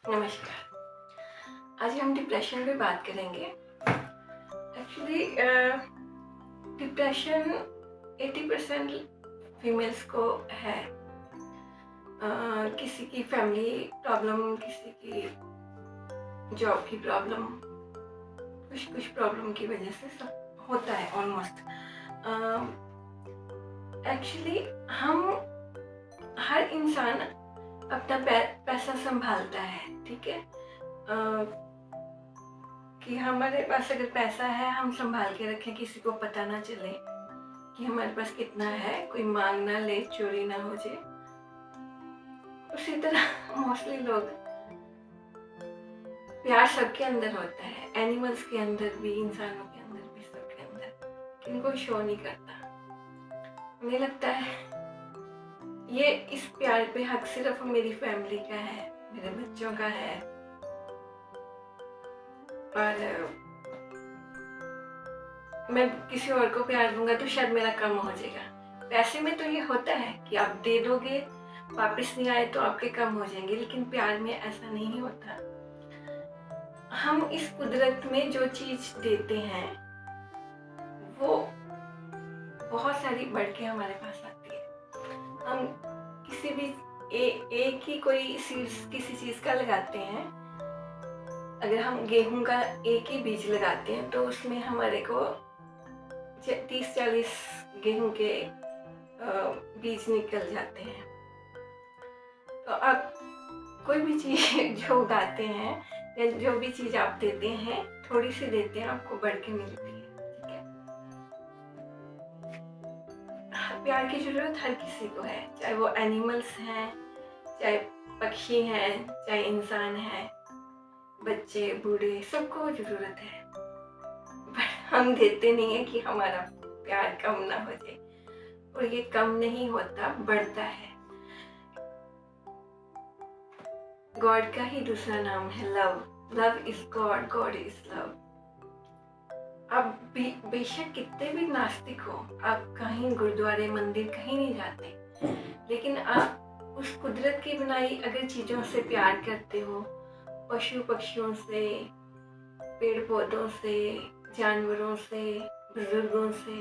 नमस्कार। आज हम डिप्रेशन पे बात करेंगे। एक्चुअली डिप्रेशन 80% फीमेल्स को है। किसी की फैमिली प्रॉब्लम, किसी की जॉब की प्रॉब्लम, कुछ कुछ प्रॉब्लम की वजह से सब होता है ऑलमोस्ट। एक्चुअली हम हर इंसान अपना पैसा संभालता है, ठीक है। कि हमारे पास अगर पैसा है हम संभाल के रखें, किसी को पता ना चले कि हमारे पास कितना है, कोई मांग ना ले, चोरी ना हो जाए। उसी तरह मोस्टली लोग, प्यार सबके अंदर होता है, एनिमल्स के अंदर भी, इंसानों के अंदर भी, सबके अंदर, किनको शो नहीं करता। मुझे लगता है ये इस प्यार पे हक सिर्फ मेरी फैमिली का है, मेरे बच्चों का है। और मैं किसी और को प्यार दूंगा तो शायद मेरा कम हो जाएगा। पैसे में तो ये होता है कि आप दे दोगे, वापस नहीं आए तो आपके कम हो जाएंगे, लेकिन प्यार में ऐसा नहीं होता। हम इस कुदरत में जो चीज देते हैं वो बहुत सारी बढ़ के हमारे पास आती है। हम किसी भी एक ही कोई सीड्स किसी चीज का लगाते हैं। अगर हम गेहूं का एक ही बीज लगाते हैं तो उसमें हमारे को 30-40 गेहूं के बीज निकल जाते हैं। तो आप कोई भी चीज जो उगाते हैं या जो भी चीज आप देते हैं, थोड़ी सी देते हैं, आपको बढ़ के मिलती है, ठीक है। प्यार की जरूरत हर किसी को है, चाहे वो एनिमल्स हैं, चाहे पक्षी हैं, चाहे इंसान हैं, बच्चे बूढ़े, सबको जरूरत है। पर हम देते नहीं है कि हमारा प्यार कम ना हो जाए, और ये कम नहीं होता, बढ़ता है। गॉड का ही दूसरा नाम है love. Love is God, God is love. आप बेशक कितने भी नास्तिक हो, आप कहीं गुरुद्वारे मंदिर कहीं नहीं जाते, लेकिन आप उस कुदरत की बनाई अगर चीजों से प्यार करते हो, पशु पक्षियों से, पेड़ पौधों से, जानवरों से, बुजुर्गों से,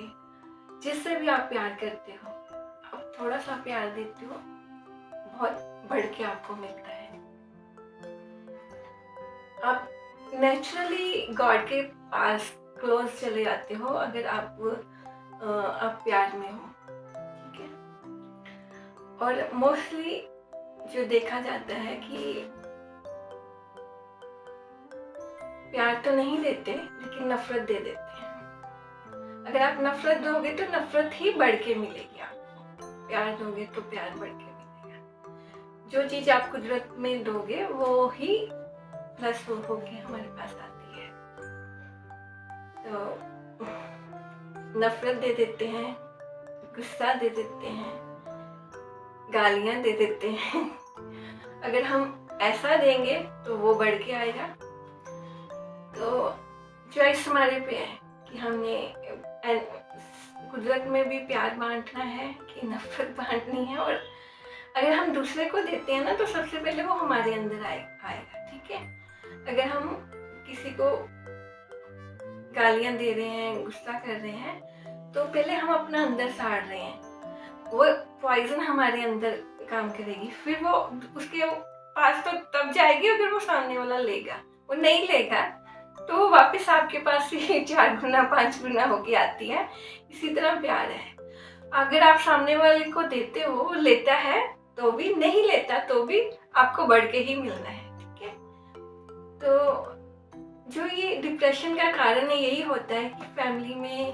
जिससे भी आप प्यार करते हो, आप थोड़ा सा प्यार देते हो, बहुत बढ़ के आपको मिलता है। आप नेचुरली गॉड के पास क्लोज चले जाते हो अगर आप प्यार में हो, ठीक है। और मोस्टली जो देखा जाता है कि प्यार तो नहीं देते लेकिन नफरत दे देते हैं। अगर आप नफरत दोगे तो नफरत ही बढ़ के मिलेगी आपको, प्यार दोगे तो प्यार बढ़ के मिलेगा। जो चीज आप कुदरत में दोगे वो ही प्लस वो होके हमारे पास आती है। तो नफरत दे देते हैं, गुस्सा दे देते हैं, गालियां दे देते हैं। अगर हम ऐसा देंगे तो वो बढ़ के आएगा। तो चॉइस हमारे पे है कि हमने कुदरत में भी प्यार बांटना है कि नफरत बांटनी है। और अगर हम दूसरे को देते हैं ना तो सबसे पहले वो हमारे अंदर आएगा, ठीक है। अगर हम किसी को गालियां दे रहे हैं, गुस्सा कर रहे हैं, तो पहले हम अपना अंदर साड़ रहे हैं, वो पॉइजन हमारे अंदर काम करेगी, फिर वो उसके पास तो तब जाएगी अगर वो सामने वाला लेगा। वो नहीं लेगा तो वो वापस आपके पास ही 4 गुना 5 गुना होके आती है। इसी तरह प्यार है, अगर आप सामने वाले को देते हो, वो लेता है तो भी, नहीं लेता तो भी आपको बढ़ के ही मिलना है, ठीक है। तो जो ये डिप्रेशन का कारण है यही होता है कि फैमिली में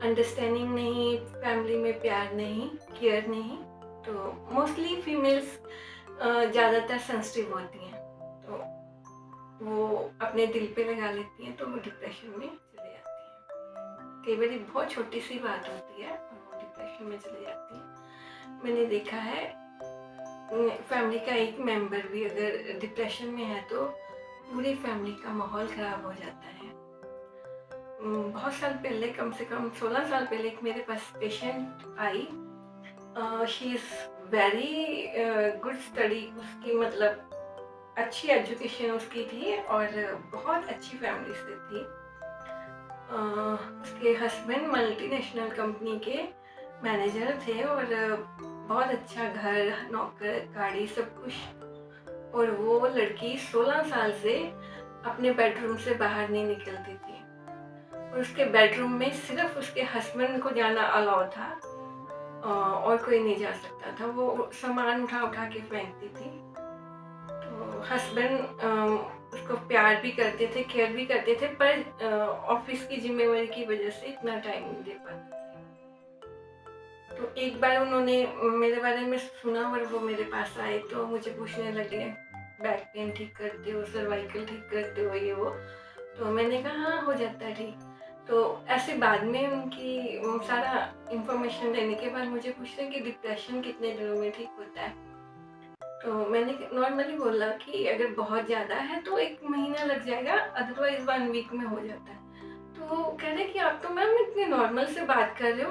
अंडरस्टैंडिंग नहीं, फैमिली में प्यार नहीं, केयर नहीं। तो मोस्टली फीमेल्स ज़्यादातर सेंसिटिव होती हैं, तो वो अपने दिल पे लगा लेती हैं, तो वो डिप्रेशन में चले जाती हैं। कई बार बहुत छोटी सी बात होती है और वो डिप्रेशन में चले जाती हैं। मैंने देखा है फैमिली का एक मेंबर भी अगर डिप्रेशन में है तो पूरी फैमिली का माहौल खराब हो जाता है। बहुत साल पहले, कम से कम 16 साल पहले, एक मेरे पास पेशेंट आई। She is very good study, उसकी मतलब अच्छी एजुकेशन उसकी थी और बहुत अच्छी फैमिली से थी। उसके हस्बैंड मल्टीनेशनल कंपनी के मैनेजर थे और बहुत अच्छा घर, नौकर, गाड़ी, सब कुछ। और वो लड़की 16 साल से अपने बेडरूम से बाहर नहीं निकलती थी और उसके बेडरूम में सिर्फ उसके हस्बैंड को जाना अलाउ था और कोई नहीं जा सकता था। वो सामान उठा उठा के फेंकती थी। तो हस्बैंड उसको प्यार भी करते थे, केयर भी करते थे, पर ऑफिस की जिम्मेवारी की वजह से इतना टाइम नहीं दे पाते थे। तो एक बार उन्होंने मेरे बारे में सुना और वो मेरे पास आए तो मुझे पूछने लगे, बैक पेन ठीक करते हो, सर्वाइकल ठीक करते हो, ये वो। तो मैंने कहा हाँ, हो जाता है ठीक। तो ऐसे बाद में उनकी सारा इंफॉर्मेशन लेने के बाद मुझे पूछ रहे कि डिप्रेशन कितने दिनों में ठीक होता है। तो मैंने नॉर्मली बोला कि अगर बहुत ज़्यादा है तो 1 महीना लग जाएगा, अदरवाइज 1 वीक में हो जाता है। तो वो कह रहे कि आप तो मैम इतनी नॉर्मल से बात कर रहे हो,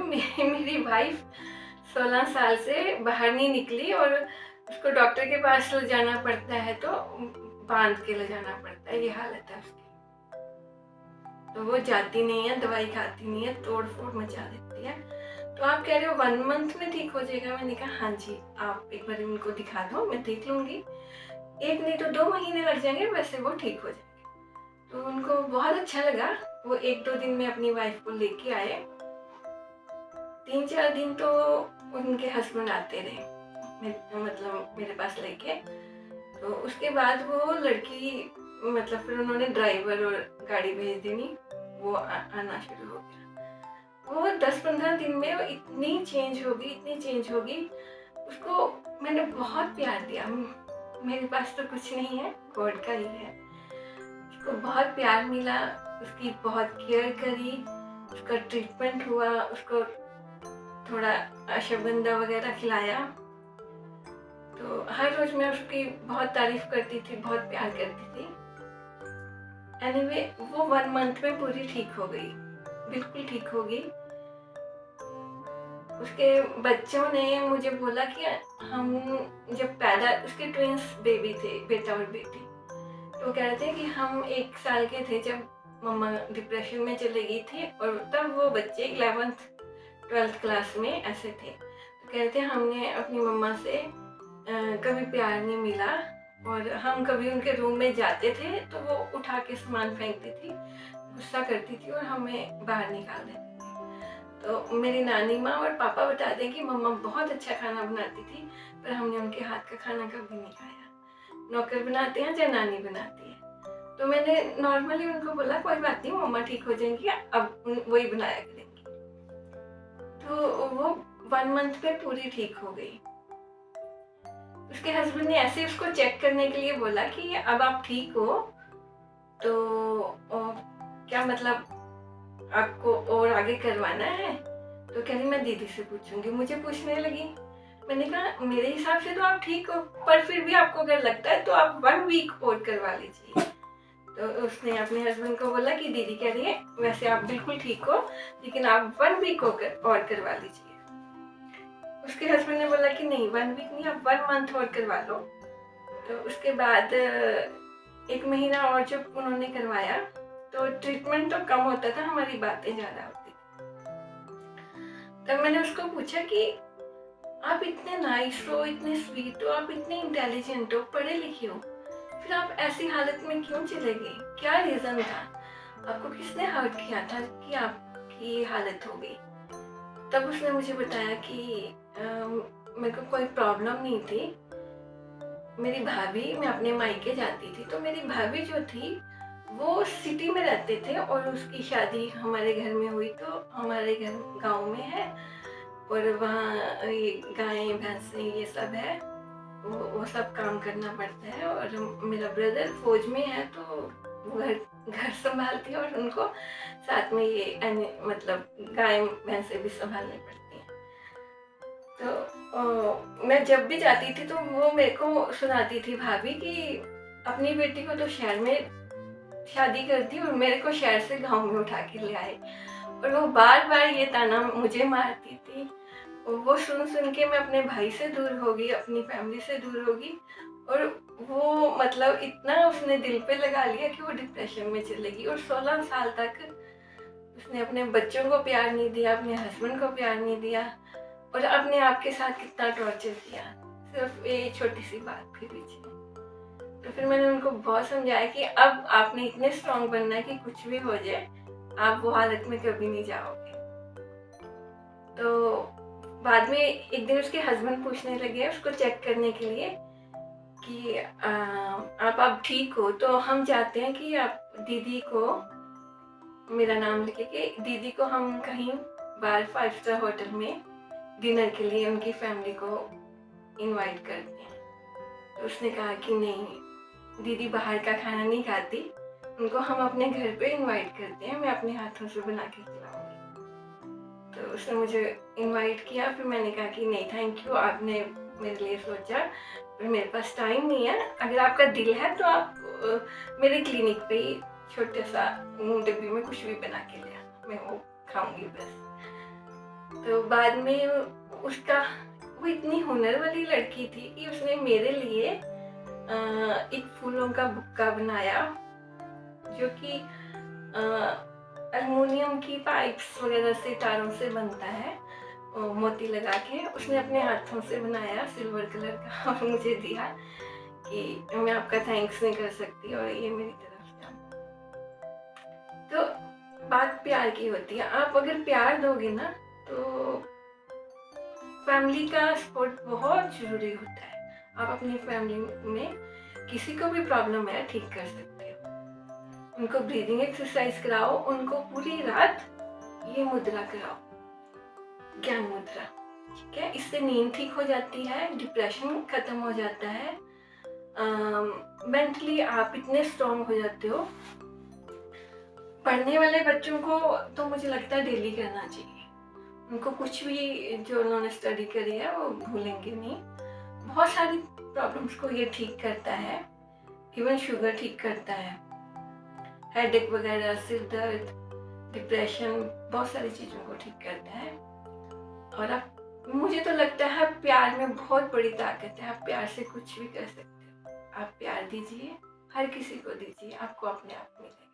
मेरी वाइफ 16 साल से बाहर नहीं निकली और उसको डॉक्टर के पास ले जाना पड़ता है तो बांध के ले जाना पड़ता है, ये हालत है उसकी। तो वो जाती नहीं है, दवाई खाती नहीं है, तोड़ फोड़ मचा देती है। तो आप कह रहे हो 1 मंथ में ठीक हो जाएगा? मैंने कहा हाँ जी, आप एक बार उनको दिखा दो, मैं देख लूँगी। 1 नहीं तो 2 महीने लग जाएंगे, वैसे वो ठीक हो जाएंगे। तो उनको बहुत अच्छा लगा। वो 1-2 दिन में अपनी वाइफ को लेके आए। 3-4 दिन तो उनके हस्बैंड आते रहे, मतलब मेरे पास लेके। तो उसके बाद वो लड़की, मतलब फिर उन्होंने ड्राइवर और गाड़ी भेज देनी, वो आना शुरू हो गया। वो 10-15 दिन में वो इतनी चेंज होगी। उसको मैंने बहुत प्यार दिया। मेरे पास तो कुछ नहीं है, गॉड का ही है। उसको बहुत प्यार मिला, उसकी बहुत केयर करी, उसका ट्रीटमेंट हुआ, उसको थोड़ा अश्वगंधा वगैरह खिलाया। तो हर रोज मैं उसकी बहुत तारीफ करती थी, बहुत प्यार करती थी। एनीवे वो 1 मंथ में पूरी ठीक हो गई, बिल्कुल ठीक हो गई। उसके बच्चों ने मुझे बोला कि हम जब पैदा, उसके ट्विंस बेबी थे, बेटा और बेटी। तो कह रहे थे कि हम 1 साल के थे जब मम्मा डिप्रेशन में चले गई थी और तब वो बच्चे 11th 12th क्लास में ऐसे थे। तो कह रहे थे हमने अपनी मम्मा से कभी प्यार नहीं मिला और हम कभी उनके रूम में जाते थे तो वो उठा के सामान फेंकती थी, गुस्सा करती थी और हमें बाहर निकाल देती थी। तो मेरी नानी माँ और पापा बताते हैं कि मम्मा बहुत अच्छा खाना बनाती थी, पर हमने उनके हाथ का खाना कभी नहीं खाया। नौकर बनाते हैं या नानी बनाती है। तो मैंने नॉर्मली उनको बोला कोई बात नहीं, मम्मा ठीक हो जाएंगी, अब वही बनाया करेंगी। तो वो 1 मंथ में पूरी ठीक हो गई। उसके हस्बैंड ने ऐसे उसको चेक करने के लिए बोला कि अब आप ठीक हो तो क्या मतलब आपको और आगे करवाना है? तो कह रही मैं दीदी से पूछूंगी। मुझे पूछने लगी। मैंने कहा मेरे हिसाब से तो आप ठीक हो, पर फिर भी आपको अगर लगता है तो आप 1 वीक और करवा लीजिए। तो उसने अपने हस्बैंड को बोला कि दीदी कह रही है वैसे आप बिल्कुल ठीक हो, लेकिन आप 1 वीक और करवा लीजिए। उसके हस्बैंड ने बोला कि नहीं 1 वीक नहीं, आप 1 मंथ और करवा लो। तो उसके बाद 1 महीना और जब उन्होंने करवाया तो ट्रीटमेंट तो कम होता था, हमारी बातें ज़्यादा होती। तब मैंने उसको पूछा कि आप इतने नाइस हो, इतने स्वीट हो, आप इतने इंटेलिजेंट हो, पढ़े लिखे हो, फिर आप ऐसी हालत में क्यों चले गए? क्या रीज़न था? आपको किसने हर्ट किया था कि आपकी हालत हो गई? तब उसने मुझे बताया कि मेरे को कोई प्रॉब्लम नहीं थी। मेरी भाभी, मैं अपने मायके जाती थी तो मेरी भाभी जो थी वो सिटी में रहते थे और उसकी शादी हमारे घर में हुई। तो हमारे घर गांव में है और वहाँ ये गायें भैंसें ये सब है, वो सब काम करना पड़ता है। और मेरा ब्रदर फौज में है तो वो घर संभालती है और उनको साथ में ये मतलब गाय भैंसे भी संभालनी पड़ती हैं। तो मैं जब भी जाती थी तो वो मेरे को सुनाती थी भाभी कि अपनी बेटी को तो शहर में शादी कर दी और मेरे को शहर से गांव में उठा के ले आए। और वो बार बार ये ताना मुझे मारती थी। और वो सुन सुन के मैं अपने भाई से दूर हो गई, अपनी फैमिली से दूर हो गई और वो मतलब इतना उसने दिल पे लगा लिया कि वो डिप्रेशन में चलेगी, और 16 साल तक उसने अपने बच्चों को प्यार नहीं दिया, अपने हस्बैंड को प्यार नहीं दिया, और अपने आप के साथ कितना टॉर्चर किया सिर्फ ये छोटी सी बात के पीछे। तो फिर मैंने उनको बहुत समझाया कि अब आपने इतने स्ट्रांग बनना है कि कुछ भी हो जाए आप वो हालत में कभी नहीं जाओगे। तो बाद में एक दिन उसके हस्बैंड पूछने लगे उसको चेक करने के लिए कि आप ठीक हो, तो हम चाहते हैं कि आप दीदी को, मेरा नाम लिखे कि दीदी को हम कहीं बाहर 5 स्टार होटल में डिनर के लिए उनकी फैमिली को इनवाइट करते हैं। तो उसने कहा कि नहीं, दीदी बाहर का खाना नहीं खाती, उनको हम अपने घर पे इनवाइट करते हैं, मैं अपने हाथों से बना के खिलाऊंगी। तो उसने मुझे इनवाइट किया। फिर मैंने कहा कि नहीं थैंक यू, आपने मेरे लिए सोचा, पर मेरे पास टाइम नहीं है। अगर आपका दिल है तो आप मेरे क्लिनिक पे ही छोटा सा डब्बी में कुछ भी बना के ले आना, मैं वो खाऊंगी बस। तो बाद में उसका, वो इतनी हुनर वाली लड़की थी कि उसने मेरे लिए एक फूलों का बुक्का बनाया जो कि एल्युमिनियम की पाइप्स वगैरह से, तारों से बनता है, मोती लगा के उसने अपने हाथों से बनाया, सिल्वर कलर का, और मुझे दिया कि मैं आपका थैंक्स नहीं कर सकती और ये मेरी तरफ से। तो बात प्यार की होती है, आप अगर प्यार दोगे ना तो फैमिली का सपोर्ट बहुत ज़रूरी होता है। आप अपनी फैमिली में किसी को भी प्रॉब्लम है ठीक कर सकते हो। उनको ब्रीदिंग एक्सरसाइज कराओ, उनको पूरी रात ये मुद्रा कराओ, ज्ञान मुद्रा, ठीक है। इससे नींद ठीक हो जाती है, डिप्रेशन खत्म हो जाता है, मेंटली आप इतने स्ट्रॉन्ग हो जाते हो। पढ़ने वाले बच्चों को तो मुझे लगता है डेली करना चाहिए, उनको कुछ भी जो उन्होंने स्टडी करी है वो भूलेंगे नहीं। बहुत सारी प्रॉब्लम्स को ये ठीक करता है, इवन शुगर ठीक करता है, हेडेक वगैरह, सिर दर्द, डिप्रेशन, बहुत सारी चीज़ों को ठीक करता है। और आप, मुझे तो लगता है प्यार में बहुत बड़ी ताकत है, आप प्यार से कुछ भी कर सकते हो। आप प्यार दीजिए, हर किसी को दीजिए, आपको अपने आप मिलेगा।